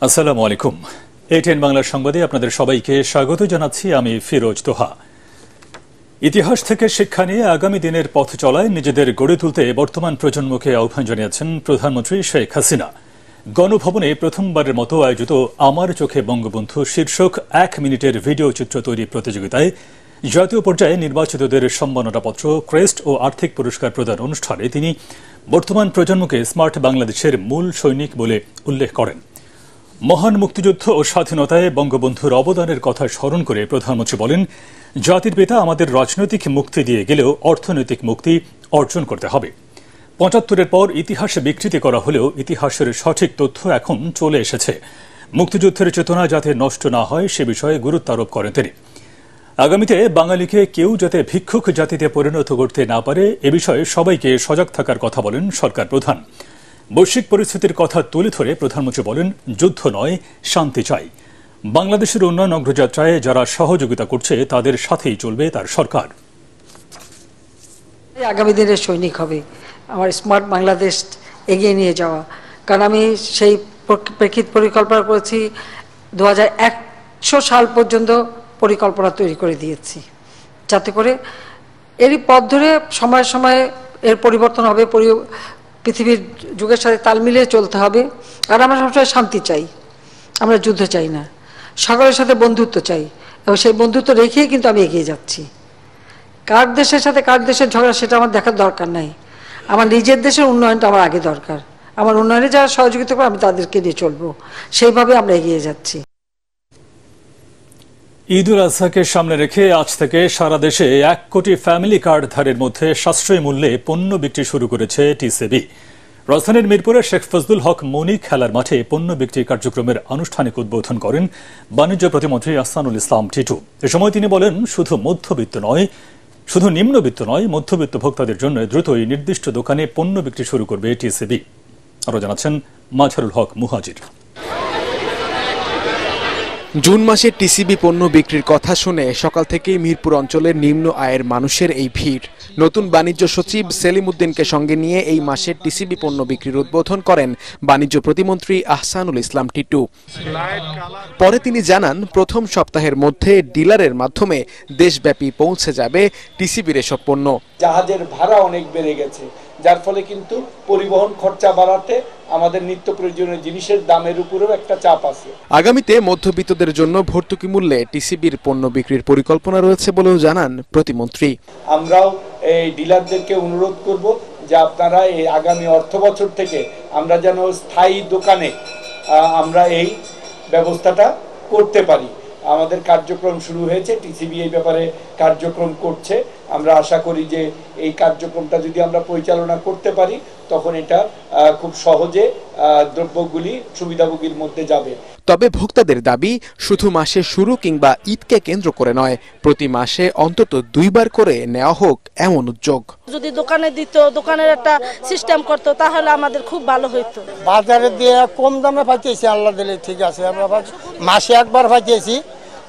আসসালামু আলাইকুম। এটিএন বাংলার সংবাদে আপনাদের সবাইকে স্বাগত জানাচ্ছি। আমি ফিরোজ তোহা। ইতিহাস থেকে শিক্ষা নিয়ে আগামী দিনের পথ চলায় নিজেদের গড়ে তুলতে বর্তমান প্রজন্মকে আহ্বান জানিয়েছেন প্রধানমন্ত্রী শেখ হাসিনা। গণভবনে প্রথমবারের মতো আয়োজিত আমার চোখে বঙ্গবন্ধু শীর্ষক 1 মিনিটের ভিডিও চিত্র তৈরি প্রতিযোগিতায় জাতীয় পর্যায়ে নির্বাচিতদের সম্মাননাপত্র, ক্রেস্ট ও আর্থিক পুরস্কার প্রদান অনুষ্ঠানে তিনি বর্তমান প্রজন্মকে স্মার্ট বাংলাদেশের মূল সৈনিক বলে উল্লেখ করেন। মহান মুক্তিযুদ্ধ ও স্বাধীনতায় বঙ্গবন্ধুর অবদানের কথা স্মরণ করে প্রধানমন্ত্রী বলেন, জাতির পিতা আমাদের রাজনৈতিক মুক্তি দিয়ে গেলেও অর্থনৈতিক মুক্তি অর্জন করতে হবে। ৭৫-এর পর ইতিহাসে বিকৃতি করা হলেও ইতিহাসের সঠিক তথ্য এখন চলে এসেছে। মুক্তিযুদ্ধের চেতনা যাতে নষ্ট না হয় সে বিষয়ে গুরুত্ব আরোপ করেন তিনি। আগামীতে বাঙালিকে কেউ যাতে ভিক্ষুক জাতিতে পরিণত করতে না পারে এ বিষয়ে সবাইকে সজাগ থাকার কথা বলেন সরকার প্রধান। বৈশ্বিক পরিস্থিতির কথা তুলে ধরে প্রধানমন্ত্রী বলেন, যুদ্ধ নয়, শান্তি চাই। বাংলাদেশের উন্নয়ন অগ্রযাত্রায় যারা সহযোগিতা করছে তাদের সাথেই চলবে তার সরকার। আগামী দিনের সৈনিক হবে আমার স্মার্ট বাংলাদেশ এগিয়ে নিয়ে যাওয়া। কারণ আমি সেই প্রেক্ষিত পরিকল্পনা করেছি 2100 সাল পর্যন্ত পরিকল্পনা তৈরি করে দিয়েছি, যাতে করে এরই পথ ধরে সময়ে সময়ে এর পরিবর্তন হবে, পৃথিবীর যুগের সাথে তাল মিলিয়ে চলতে হবে। আর আমরা সবসময় শান্তি চাই, আমরা যুদ্ধ চাই না, সকলের সাথে বন্ধুত্ব চাই এবং সেই বন্ধুত্ব রেখেই কিন্তু আমি এগিয়ে যাচ্ছি। কার দেশের সাথে কার দেশের ঝগড়া সেটা আমার দেখার দরকার নাই। আমার নিজের দেশের উন্নয়নটা আমার আগে দরকার। আমার উন্নয়নে যারা সহযোগিতা করে আমি তাদেরকে নিয়ে চলবো, সেইভাবে আমরা এগিয়ে যাচ্ছি। ঈদ উল আজহাকে সামনে রেখে আজ থেকে সারা দেশে 1 কোটি ফ্যামিলি কার্ডধারীর মধ্যে সাশ্রয়ী মূল্যে পণ্য বিক্রি শুরু করেছে টিসিবি। রাজধানীর মিরপুরে শেখ ফজলুল হক মনিক খেলার মাঠে পণ্য বিক্রি কার্যক্রমের আনুষ্ঠানিক উদ্বোধন করেন বাণিজ্য প্রতিমন্ত্রী আহসানুল ইসলাম টিটু। এ সময় তিনি বলেন, শুধু নিম্নবিত্ত নয়, মধ্যবিত্ত ভোক্তাদের জন্য দ্রুতই নির্দিষ্ট দোকানে পণ্য বিক্রি শুরু করবে টিসিবি। আরও জানাচ্ছেন মাঝারুল হক মুহাজির। জুন মাসে টিসিবি পণ্য বিক্রির কথা শুনে সকাল থেকেই মিরপুর অঞ্চলের নিম্ন আয়ের মানুষের এই ভিড়। নতুন বাণিজ্য সচিব সেলিম উদ্দিনকে সঙ্গে নিয়ে এই মাসে টিসিবি পণ্য বিক্রির উদ্বোধন করেন বাণিজ্য প্রতিমন্ত্রী আহসানুল ইসলাম টিটু। পরে তিনি জানান, প্রথম সপ্তাহের মধ্যে ডিলারের মাধ্যমে দেশব্যাপী পৌঁছে যাবে টিসিবির এসব পণ্য। জাহাজের ভাড়া অনেক বেড়ে গেছে, যার ফলে কিন্তু পরিবহন খরচা বাড়াতে আমাদের নিত্য প্রয়োজনীয় জিনিসের দামের উপরেও একটা চাপ আছে। আগামীতে মধ্যবিত্তদের জন্য ভর্তুকি মূল্যে টিসিবির পণ্য বিক্রির পরিকল্পনা রয়েছে বলেও জানান প্রতিমন্ত্রী। আমরাও এই ডিলারদেরকে অনুরোধ করব যে আপনারা এই আগামী অর্থ বছর থেকে আমরা যেন স্থায়ী দোকানে আমরা এই ব্যবস্থাটা করতে পারি। আমাদের কার্যক্রম শুরু হয়েছে, টিসিবি এই ব্যাপারে কার্যক্রম করছে। আমরা আশা করি যে এই কার্যক্রমটা যদি আমরা পরিচালনা করতে পারি তখন এটা খুব সহজে দ্রব্যগুলি সুবিধাভোগীর মধ্যে যাবে। তবে ভোক্তাদের দাবি, শুধু মাসে শুরু কিংবা ঈদকে কেন্দ্র করে নয়, প্রতি মাসে অন্তত 2 বার করে নেওয়া হোক এমন উদ্যোগ। যদি দোকানে দিত, দোকানের একটা সিস্টেম করতো তাহলে আমাদের খুব ভালো হইতো। বাজারে দিয়ে কম দামে পাইতেছি, আল্লাহ দিলে ঠিক আছে। আমরা মাসে 1 বার পাইতেছি,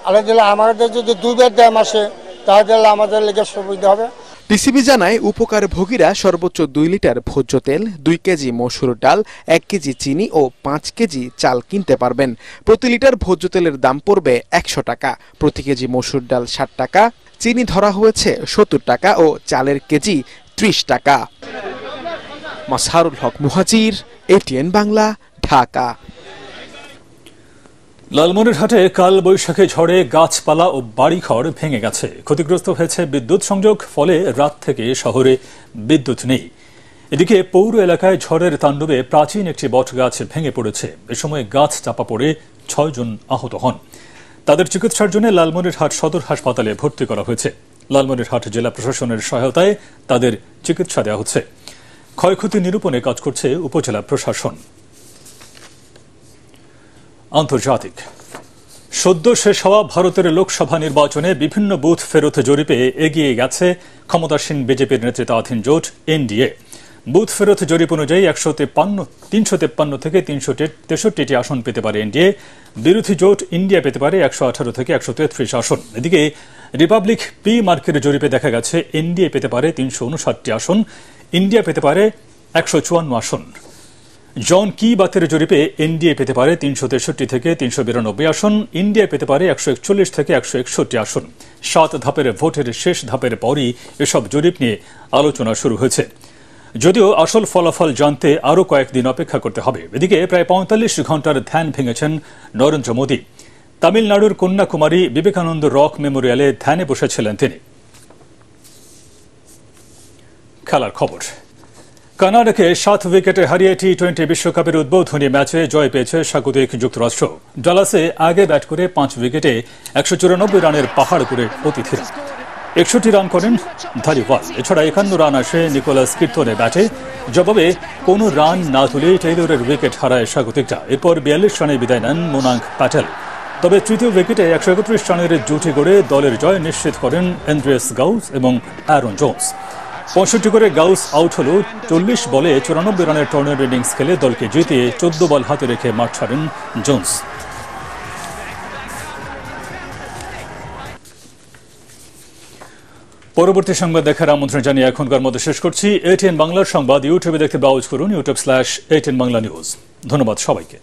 আল্লাহ দিলে আমাদের যদি 2 বার দেয় মাসে তাহলে আমাদের লেগে সুবিধা হবে। টিসিবি জানায়, উপকারভোগীরা সর্বোচ্চ 2 লিটার ভোজ্য তেল, 2 কেজি মসুর ডাল, 1 কেজি চিনি ও 5 কেজি চাল কিনতে পারবেন। প্রতি লিটার ভোজ্য তেলের দাম পড়বে 100 টাকা, প্রতি কেজি মসুর ডাল 60 টাকা, চিনি ধরা হয়েছে 70 টাকা ও চালের কেজি 30 টাকা। মাঝহারুল হক মুহাজির, এটিএন বাংলা, ঢাকা। লালমনিরহাটে কাল বৈশাখী ঝড়ে গাছপালা ও বাড়িঘর ভেঙে গেছে, ক্ষতিগ্রস্ত হয়েছে বিদ্যুৎ সংযোগ, ফলে রাত থেকে শহরে বিদ্যুৎ নেই। এদিকে পৌর এলাকায় ঝড়ের তাণ্ডবে প্রাচীন একটি বটগাছ ভেঙে পড়েছে। এ সময় গাছ চাপা পড়ে 6 জন আহত হন। তাদের চিকিৎসার জন্য লালমনিরহাট সদর হাসপাতালে ভর্তি করা হয়েছে। লালমনিরহাট জেলা প্রশাসনের সহায়তায় তাদের চিকিৎসা দেওয়া হচ্ছে। ক্ষয়ক্ষতি নিরূপণে কাজ করছে উপজেলা প্রশাসন। আন্তর্জাতিক। সদ্য শেষ হওয়া ভারতের লোকসভা নির্বাচনে বিভিন্ন বুথ ফেরত জরিপে এগিয়ে গেছে ক্ষমতাসীন বিজেপির নেতৃত্বাধীন জোট এনডিএ। বুথ ফেরত জরিপ অনুযায়ী 353 থেকে 363টি আসন পেতে পারে এনডিএ। বিরোধী জোট ইন্ডিয়া পেতে পারে 118 থেকে 133 আসন। এদিকে রিপাবলিক পি মার্কের জরিপে দেখা গেছে এনডিএ পেতে পারে 359টি আসন, ইন্ডিয়া পেতে পারে 154 আসন। জন কি বাতের জরিপে এনডিএ পেতে পারে 363 থেকে 392 আসন, ইন্ডিয়া পেতে পারে 141 থেকে 161 আসন। 7 ধাপের ভোটের শেষ ধাপের পরই এসব জরিপ নিয়ে আলোচনা শুরু হয়েছে। যদিও আসল ফলাফল জানতে আরও কয়েকদিন অপেক্ষা করতে হবে। এদিকে প্রায় 45 ঘন্টার ধ্যান ভেঙেছেন নরেন্দ্র মোদী। তামিলনাড়ুর কন্যাকুমারী বিবেকানন্দ রক মেমোরিয়ালে ধ্যানে বসেছিলেন তিনি। খেলার খবর। কানাডাকে 7 উইকেটে হারিয়ে টি-20 বিশ্বকাপের উদ্বোধনী ম্যাচে জয় পেয়েছে স্বাগতিক যুক্তরাষ্ট্র। ডালাসে আগে ব্যাট করে 5 উইকেটে 194 রানের পাহাড় করে অতিথিরা 61 রান করেন ধারিওয়াল। এছাড়া 51 রান আসে নিকোলাস কির্তনের ব্যাটে। জবাবে কোনো রান না তুলে টেইলরের উইকেট হারায় স্বাগতিকরা। এরপর 42 রানে বিদায় নেন মোনাঙ্ক প্যাটেল। তবে তৃতীয় উইকেটে 131 রানের জুটি গড়ে দলের জয় নিশ্চিত করেন অ্যান্ড্রেস গাউস এবং অ্যারন জোন্স। 65 করে গাউস আউট হল। 40 বলে 94 রানের টর্নেডো ইনিংস খেলে দলকে জিতিয়ে 14 বল হাতে রেখে মাঠ ছাড়েন জোন্স। পরবর্তী সংবাদ দেখার আমন্ত্রণ জানিয়ে এখনকার মতো শেষ করছি। ATN বাংলার সংবাদ ইউটিউবে দেখতে ব্রাউজ করুন youtube/ATN বাংলা নিউজ। ধন্যবাদ সবাইকে।